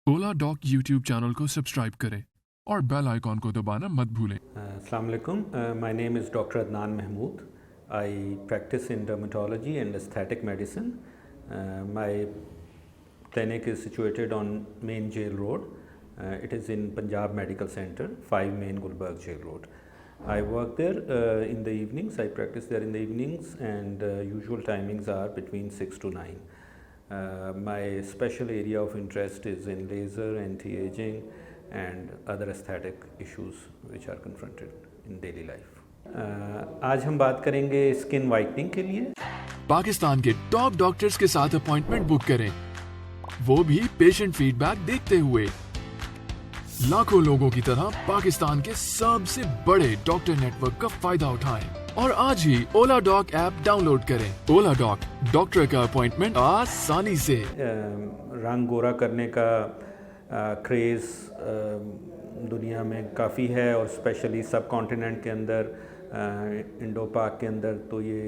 ओला dock YouTube channel को subscribe करें और बेल आइकॉन को दबाना मत भूलें। Assalamu alaikum. My name is Dr. Adnan Mahmood. I practice in dermatology and aesthetic medicine. My clinic is situated on Main Jail Road. It is in Punjab Medical Center, 5 Main Gulberg Jail Road. I work there in the evenings. I practice there in the evenings, and usual timings are between 6 to 9. My special area of interest is in laser, anti-aging, and other aesthetic issues which are confronted in daily life. आज हम बात करेंगे skin whitening के लिए। पाकिस्तान के top doctors के साथ appointment book करें, वो भी पेशेंट फीडबैक देखते हुए। लाखों लोगों की तरह पाकिस्तान के सबसे बड़े डॉक्टर नेटवर्क का फायदा उठाएं और आज ही ओला डॉक ऐप डाउनलोड करें। ओला डॉक, डॉक्टर का अपॉइंटमेंट आसानी से। रंग गोरा करने का क्रेज़ दुनिया में काफ़ी है, और स्पेशली सब कॉन्टिनेंट के अंदर, इंडो पाक के अंदर तो ये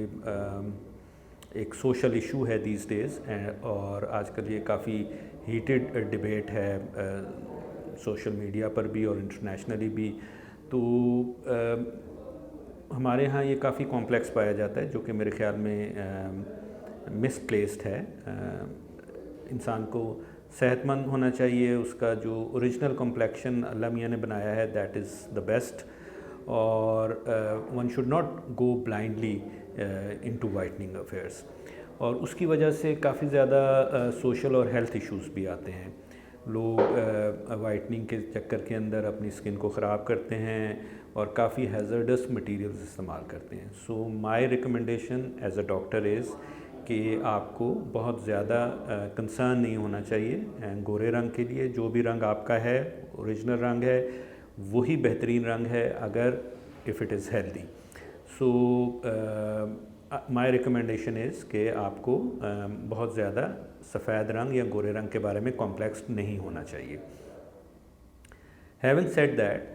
एक सोशल इशू है दीज डेज़, और आजकल ये काफ़ी हीटेड डिबेट है सोशल मीडिया पर भी और इंटरनेशनली भी। तो हमारे यहाँ ये काफ़ी कॉम्प्लेक्स पाया जाता है, जो कि मेरे ख्याल में मिसप्लेस्ड है। इंसान को सेहतमंद होना चाहिए, उसका जो ओरिजिनल कॉम्प्लेक्शन अल्लाह मियाँ ने बनाया है दैट इज़ द बेस्ट, और one should not go blindly into whitening affairs, और उसकी वजह से काफ़ी ज़्यादा सोशल और हेल्थ इश्यूज़ भी आते हैं। लोग वाइटनिंग के चक्कर के अंदर अपनी स्किन को ख़राब करते हैं और काफ़ी हैज़र्डस मटेरियल्स इस्तेमाल करते हैं। So my recommendation as a doctor is कि आपको बहुत ज़्यादा कंसर्न नहीं होना चाहिए गोरे रंग के लिए। जो भी रंग आपका है, ओरिजिनल रंग है, वही बेहतरीन रंग है अगर if it is healthy. So my recommendation is कि आपको बहुत ज़्यादा सफ़ेद रंग या गोरे रंग के बारे में कॉम्प्लेक्स नहीं होना चाहिए। हैविंग सेड दैट,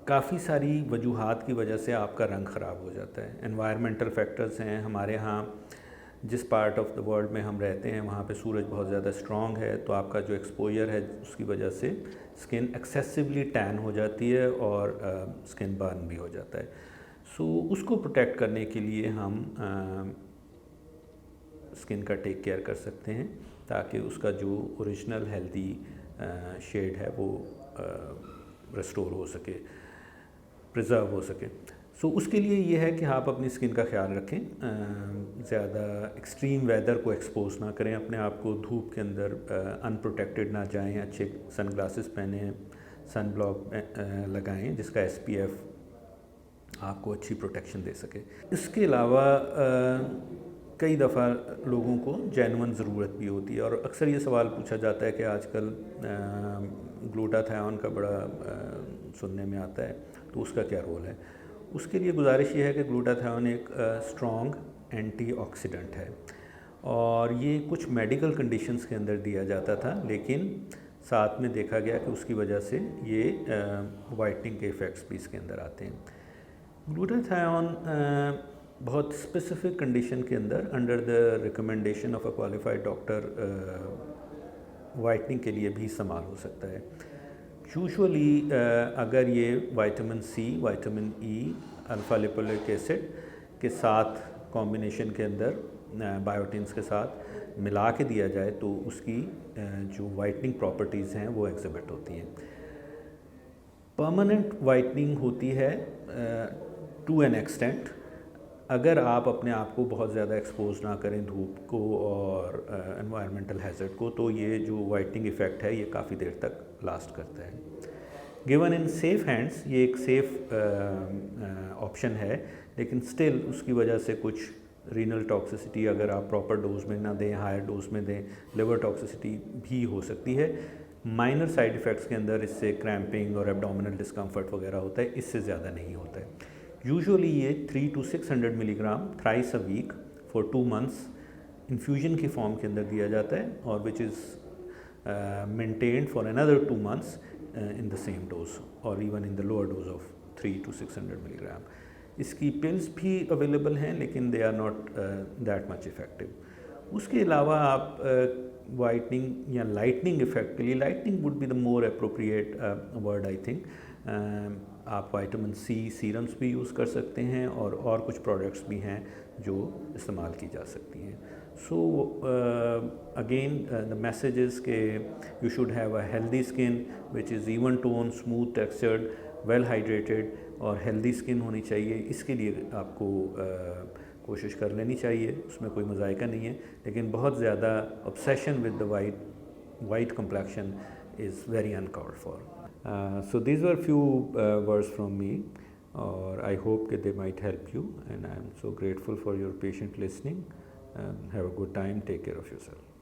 काफ़ी सारी वजूहात की वजह से आपका रंग ख़राब हो जाता है। एनवायरमेंटल फैक्टर्स हैं। हमारे यहाँ जिस पार्ट ऑफ द वर्ल्ड में हम रहते हैं वहाँ पे सूरज बहुत ज़्यादा स्ट्रॉन्ग है, तो आपका जो एक्सपोजर है उसकी वजह से स्किन एक्सेसिवली टैन हो जाती है और स्किन बर्न भी हो जाता है। सो उसको प्रोटेक्ट करने के लिए हम स्किन का टेक केयर कर सकते हैं ताकि उसका जो ओरिजिनल हेल्दी शेड है वो रिस्टोर हो सके, प्रिजर्व हो सके। सो उसके लिए ये है कि आप अपनी स्किन का ख्याल रखें, ज़्यादा एक्सट्रीम वेदर को एक्सपोज ना करें अपने आप को, धूप के अंदर अनप्रोटेक्टेड ना जाएं, अच्छे सन ग्लासेस पहने, सन ब्लॉक लगाएं जिसका SPF आपको अच्छी प्रोटेक्शन दे सके। इसके अलावा कई दफ़ा लोगों को जेन्युइन ज़रूरत भी होती है, और अक्सर ये सवाल पूछा जाता है कि आजकल ग्लूटाथायोन का बड़ा सुनने में आता है, तो उसका क्या रोल है। उसके लिए गुजारिश ये है कि ग्लूटाथायोन एक स्ट्रॉन्ग एंटीऑक्सीडेंट है, और ये कुछ मेडिकल कंडीशंस के अंदर दिया जाता था, लेकिन साथ में देखा गया कि उसकी वजह से ये वाइटनिंग के इफ़ेक्ट्स भी इसके अंदर आते हैं। ग्लूटाथायोन बहुत स्पेसिफिक कंडीशन के अंदर under the recommendation of a qualified doctor whitening के लिए भी इस्तेमाल हो सकता है। यूजुअली अगर ये vitamin C, vitamin E, alpha lipoic acid के साथ कॉम्बिनेशन के अंदर बायोटिन्स के साथ मिला के दिया जाए तो उसकी जो वाइटनिंग प्रॉपर्टीज़ हैं वो एग्जिबिट होती हैं। परमानेंट वाइटनिंग होती है टू एन एक्सटेंट, अगर आप अपने आप को बहुत ज़्यादा एक्सपोज ना करें धूप को और एनवायरमेंटल हैज़र्ड को, तो ये जो वाइटनिंग इफ़ेक्ट है ये काफ़ी देर तक लास्ट करता है। गिवन इन सेफ़ हैंड्स ये एक सेफ़ ऑप्शन है, लेकिन स्टिल उसकी वजह से कुछ रीनल टॉक्सिसिटी, अगर आप प्रॉपर डोज में ना दें, हायर डोज में दें, लिवर टॉक्सिसिटी भी हो सकती है। माइनर साइड इफ़ेक्ट्स के अंदर इससे क्रैम्पिंग और एब्डोमिनल डिस्कम्फर्ट वगैरह होता है, इससे ज़्यादा नहीं होता है। यूजुअली ये 300 to 600 milligram thrice a week for 2 months infusion की फॉर्म के अंदर दिया जाता है, और which is maintained for another 2 months in the same dose और even in the lower dose of 300 to 600 milligram. इसकी पिल्स भी अवेलेबल हैं, लेकिन they are not that much effective. उसके अलावा आप वाइटनिंग या लाइटनिंग इफेक्ट के लिए, lightening would be the more appropriate word I think, आप विटामिन सी सीरम्स भी यूज़ कर सकते हैं और कुछ प्रोडक्ट्स भी हैं जो इस्तेमाल की जा सकती हैं. So again the message is के you should have a healthy skin which is even tone, smooth textured, well hydrated और हेल्दी स्किन होनी चाहिए. इसके लिए आपको कोशिश कर लेनी चाहिए, उसमें कोई मज़ायका नहीं है, लेकिन बहुत ज़्यादा obsession with the white complexion is very uncalled for. So these were few words from me, or I hope that they might help you, and I am so grateful for your patient listening. Have a good time. Take care of yourself.